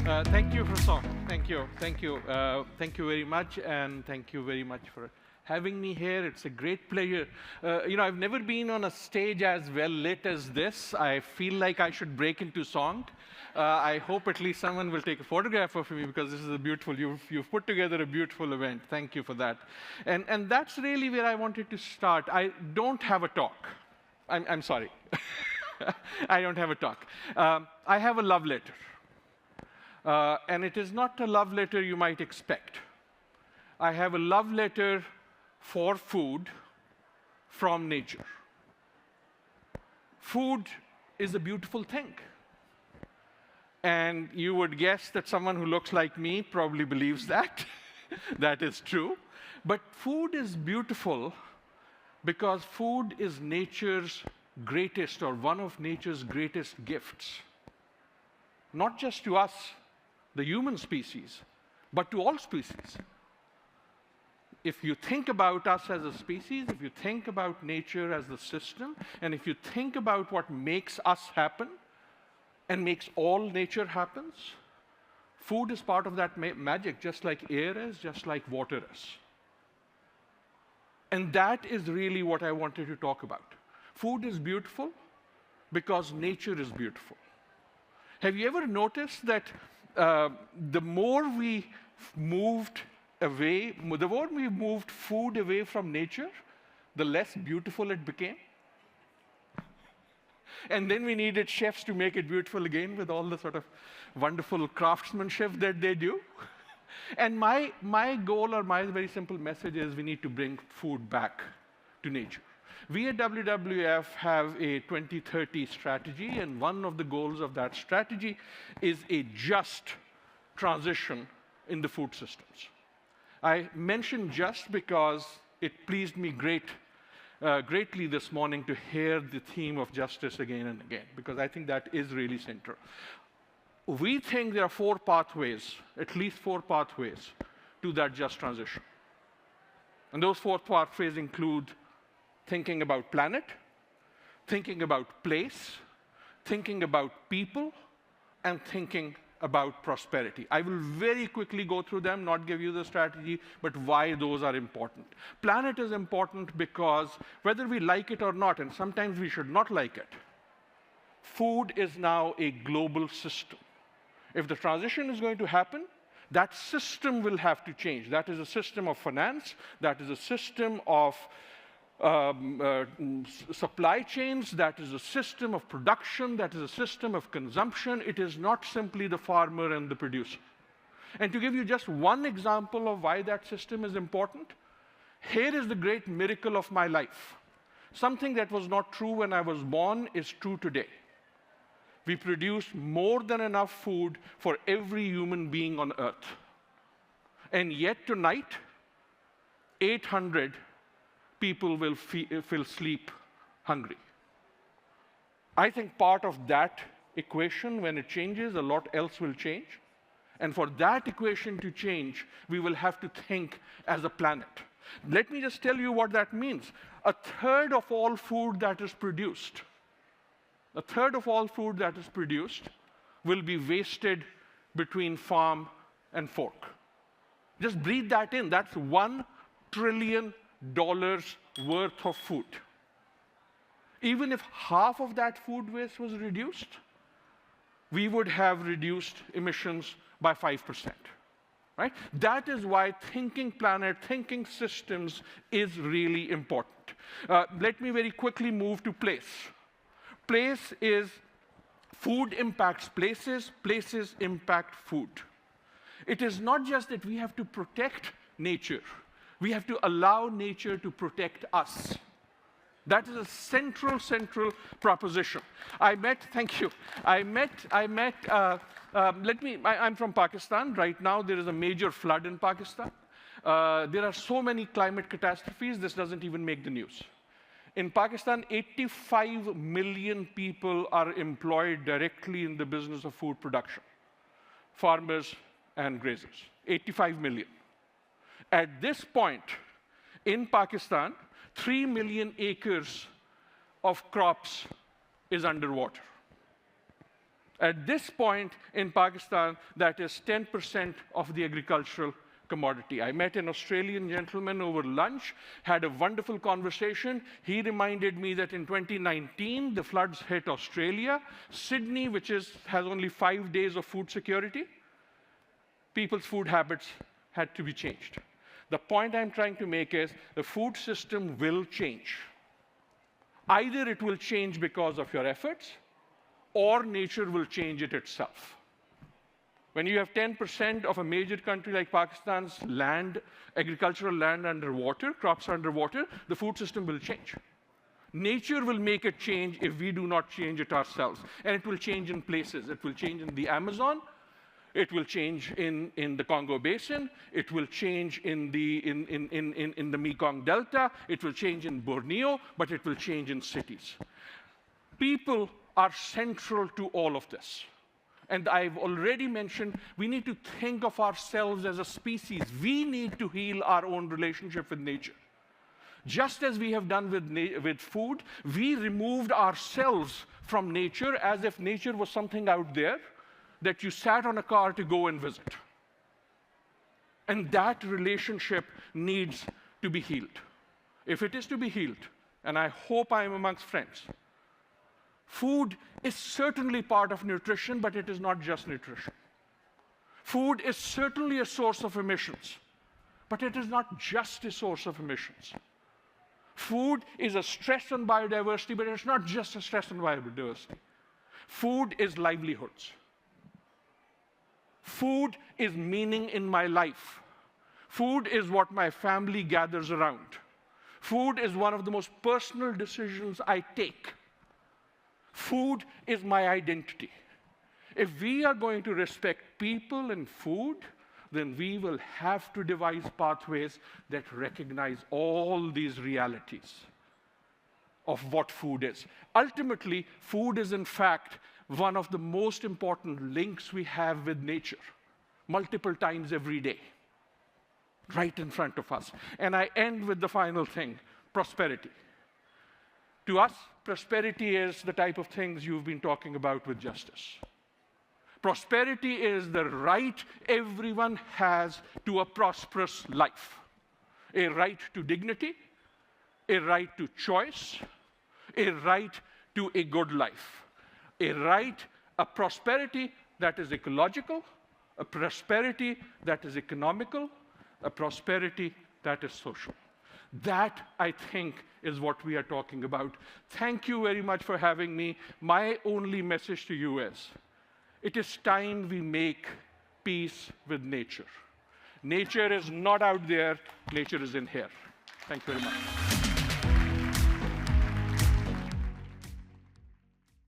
Thank you for song. Thank you. Thank you. Thank you very much, and thank you very much for having me here. It's a great pleasure. I've never been on a stage as well lit as this. I feel like I should break into song. I hope at least someone will take a photograph of me because this is a beautiful, you've put together a beautiful event. Thank you for that. And that's really where I wanted to start. I don't have a talk. I'm sorry. I don't have a talk. I have a love letter. And it is not a love letter you might expect. I have a love letter for food from nature. Food is a beautiful thing. And you would guess that someone who looks like me probably believes that. That is true. But food is beautiful because food is nature's greatest, or one of nature's greatest gifts. Not just to us, the human species, but to all species. If you think about us as a species, if you think about nature as the system, and if you think about what makes us happen and makes all nature happens, food is part of that magic, just like air is, just like water is. And that is really what I wanted to talk about. Food is beautiful because nature is beautiful. Have you ever noticed that the more we moved food away from nature, the less beautiful it became? And then we needed chefs to make it beautiful again with all the sort of wonderful craftsmanship that they do. And my goal, or my very simple message is we need to bring food back to nature. We at WWF have a 2030 strategy, and one of the goals of that strategy is a just transition in the food systems. I mention just because it pleased me greatly this morning to hear the theme of justice again and again, because I think that is really central. We think there are four pathways, at least four pathways, to that just transition. And those four pathways include thinking about planet, thinking about place, thinking about people, and thinking about prosperity. I will very quickly go through them, not give you the strategy, but why those are important. Planet is important because whether we like it or not, and sometimes we should not like it, food is now a global system. If the transition is going to happen, that system will have to change. That is a system of finance, that is a system of supply chains, that is a system of production, that is a system of consumption. It is not simply the farmer and the producer. And to give you just one example of why that system is important, here is the great miracle of my life. Something that was not true when I was born is true today. We produce more than enough food for every human being on Earth. And yet tonight, 800 people will sleep hungry. I think part of that equation, when it changes, a lot else will change. And for that equation to change, we will have to think as a planet. Let me just tell you what that means. A third of all food that is produced will be wasted between farm and fork. Just breathe that in. That's $1 trillion worth of food. Even if half of that food waste was reduced, we would have reduced emissions by 5%. Right? That is why thinking planet, thinking systems is really important. Let me very quickly move to place. Place is food impacts places, places impact food. It is not just that we have to protect nature. We have to allow nature to protect us. That is a central proposition. I'm from Pakistan. Right now, there is a major flood in Pakistan. There are so many climate catastrophes, this doesn't even make the news. In Pakistan, 85 million people are employed directly in the business of food production. Farmers and grazers, 85 million. At this point, in Pakistan, 3 million acres of crops is underwater. At this point in Pakistan, that is 10% of the agricultural commodity. I met an Australian gentleman over lunch, had a wonderful conversation. He reminded me that in 2019, the floods hit Australia. Sydney, which has only 5 days of food security, people's food habits had to be changed. The point I'm trying to make is the food system will change. Either it will change because of your efforts, or nature will change it itself. When you have 10% of a major country like Pakistan's land, agricultural land underwater, crops underwater, the food system will change. Nature will make it change if we do not change it ourselves. And it will change in places. It will change in the Amazon. It will change in the Congo Basin. It will change in the Mekong Delta. It will change in Borneo, but it will change in cities. People are central to all of this. And I've already mentioned, we need to think of ourselves as a species. We need to heal our own relationship with nature. Just as we have done with food, we removed ourselves from nature as if nature was something out there that you sat on a car to go and visit. And that relationship needs to be healed. If it is to be healed, and I hope I am amongst friends, food is certainly part of nutrition, but it is not just nutrition. Food is certainly a source of emissions, but it is not just a source of emissions. Food is a stress on biodiversity, but it's not just a stress on biodiversity. Food is livelihoods. Food is meaning in my life. Food is what my family gathers around. Food is one of the most personal decisions I take. Food is my identity. If we are going to respect people and food, then we will have to devise pathways that recognize all these realities of what food is. Ultimately, food is in fact one of the most important links we have with nature, multiple times every day, right in front of us. And I end with the final thing, prosperity. To us, prosperity is the type of things you've been talking about with justice. Prosperity is the right everyone has to a prosperous life. A right to dignity, a right to choice, a right to a good life. A prosperity that is ecological, a prosperity that is economical, a prosperity that is social. That, I think, is what we are talking about. Thank you very much for having me. My only message to you is, it is time we make peace with nature. Nature is not out there, nature is in here. Thank you very much.